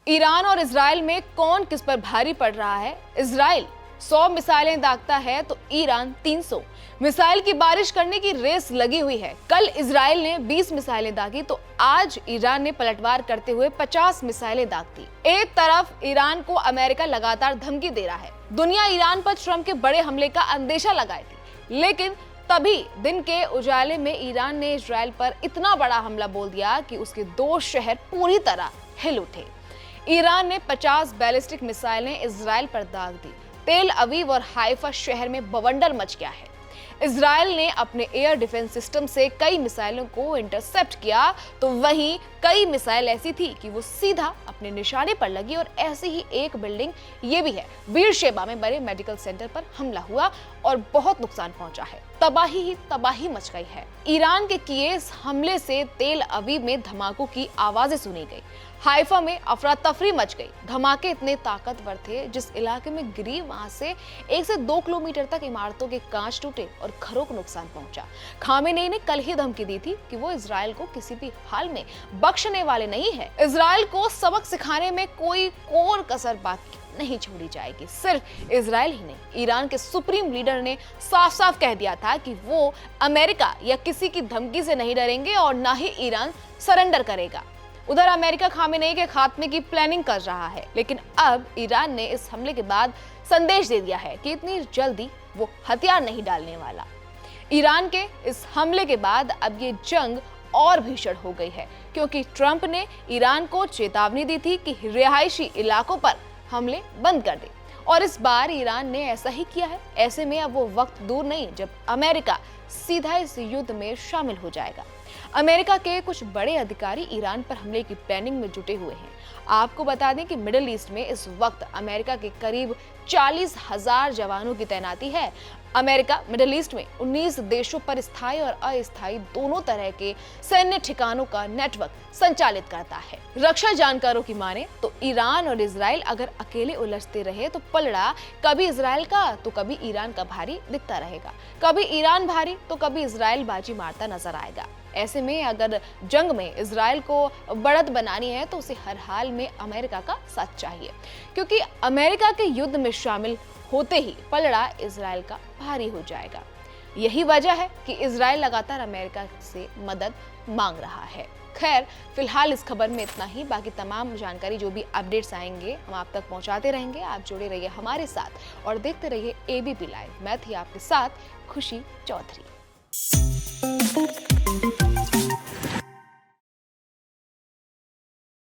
Iran और Israel में कौन किस पर भारी पड़ रहा है? इजराइल 100 मिसाइलें दागता है तो ईरान 300 मिसाइल की बारिश करने की रेस लगी हुई है। कल इजराइल ने 20 मिसाइलें दागी तो आज ईरान ने पलटवार करते हुए 50 मिसाइलें दाग दी। एक तरफ ईरान को अमेरिका लगातार धमकी दे रहा है। दुनिया ईरान पर ट्रंप के बड़े हमले का अंदेशा लगाई थी, लेकिन तभी दिन के उजाले में ईरान ने इजराइल पर इतना बड़ा हमला बोल दिया कि उसके 2 शहर पूरी तरह हिल उठे। ईरान ने 50 बैलिस्टिक मिसाइलें इजराइल पर दाग दी। तेल अवीव और हाइफा शहर में बवंडर मच गया है। इजराइल ने अपने एयर डिफेंस सिस्टम से कई मिसाइलों को इंटरसेप्ट किया, तो वहीं कई मिसाइल ऐसी थी कि वो सीधा अपने निशाने पर लगी। और ऐसी ही एक बिल्डिंग ये भी है, बीरशेबा में बड़े मेडिकल सेंटर पर हमला हुआ और बहुत नुकसान पहुंचा है। तबाही ही तबाही मच गई है। ईरान के किए इस हमले से तेल अवीव में धमाकों की आवाजें सुनी गई। हाइफा में अफरा तफरी मच गई। धमाके इतने ताकतवर थे, जिस इलाके में गिरी वहां से 1 से 2 किलोमीटर तक इमारतों के कांच टूटे और घरों को नुकसान पहुंचा। खामेनेई ने कल ही धमकी दी थी कि वो इजराइल को किसी भी हाल में बख्शने वाले नहीं है। इजराइल को सबक सिखाने में कोई कोर कसर बाकी नहीं छोड़ी जाएगी। सिर्फ इजराइल ही नहीं, ईरान के सुप्रीम लीडर ने साफ साफ कह दिया था कि वो अमेरिका या किसी की धमकी से नहीं डरेंगे और ना ही ईरान सरेंडर करेगा। उधर अमेरिका खामेनेई के खात्मे की प्लानिंग कर रहा है, लेकिन अब ईरान ने इस हमले के बाद संदेश दे दिया है कि इतनी जल्दी वो हथियार नहीं डालने वाला। ईरान के इस हमले के बाद अब ये जंग और भीषण हो गई है, क्योंकि ट्रंप ने ईरान को चेतावनी दी थी कि रिहायशी इलाकों पर हमले बंद कर दे, और इस बार ईरान ने ऐसा ही किया है। ऐसे में अब वो वक्त दूर नहीं जब अमेरिका सीधा इस युद्ध में शामिल हो जाएगा। अमेरिका के कुछ बड़े अधिकारी ईरान पर हमले की प्लानिंग में जुटे हुए हैं। आपको बता दें कि मिडिल ईस्ट में इस वक्त अमेरिका के करीब 40,000 जवानों की तैनाती है। अमेरिका मिडिल ईस्ट में 19 देशों पर स्थायी और अस्थायी दोनों तरह के सैन्य ठिकानों का नेटवर्क संचालित करता है। रक्षा जानकारों की माने तो ईरान और इजराइल अगर अकेले उलझते रहे तो पलड़ा कभी इजराइल का तो कभी ईरान का भारी दिखता रहेगा। कभी ईरान भारी तो कभी इजराइल बाजी मारता नजर आएगा। ऐसे में अगर जंग में इजराइल को बढ़त बनानी है तो उसे हर हाल में अमेरिका का साथ चाहिए, क्योंकि अमेरिका के युद्ध में शामिल होते ही पलड़ा इजराइल का भारी हो जाएगा। यही वजह है कि इजराइल लगातार अमेरिका से मदद मांग रहा है। खैर, फिलहाल इस खबर में इतना ही। बाकी तमाम जानकारी जो भी अपडेट्स आएंगे हम आप तक पहुंचाते रहेंगे। आप जुड़े रहिए हमारे साथ और देखते रहिए एबीपी लाइव। मैं थी आपके साथ खुशी चौधरी।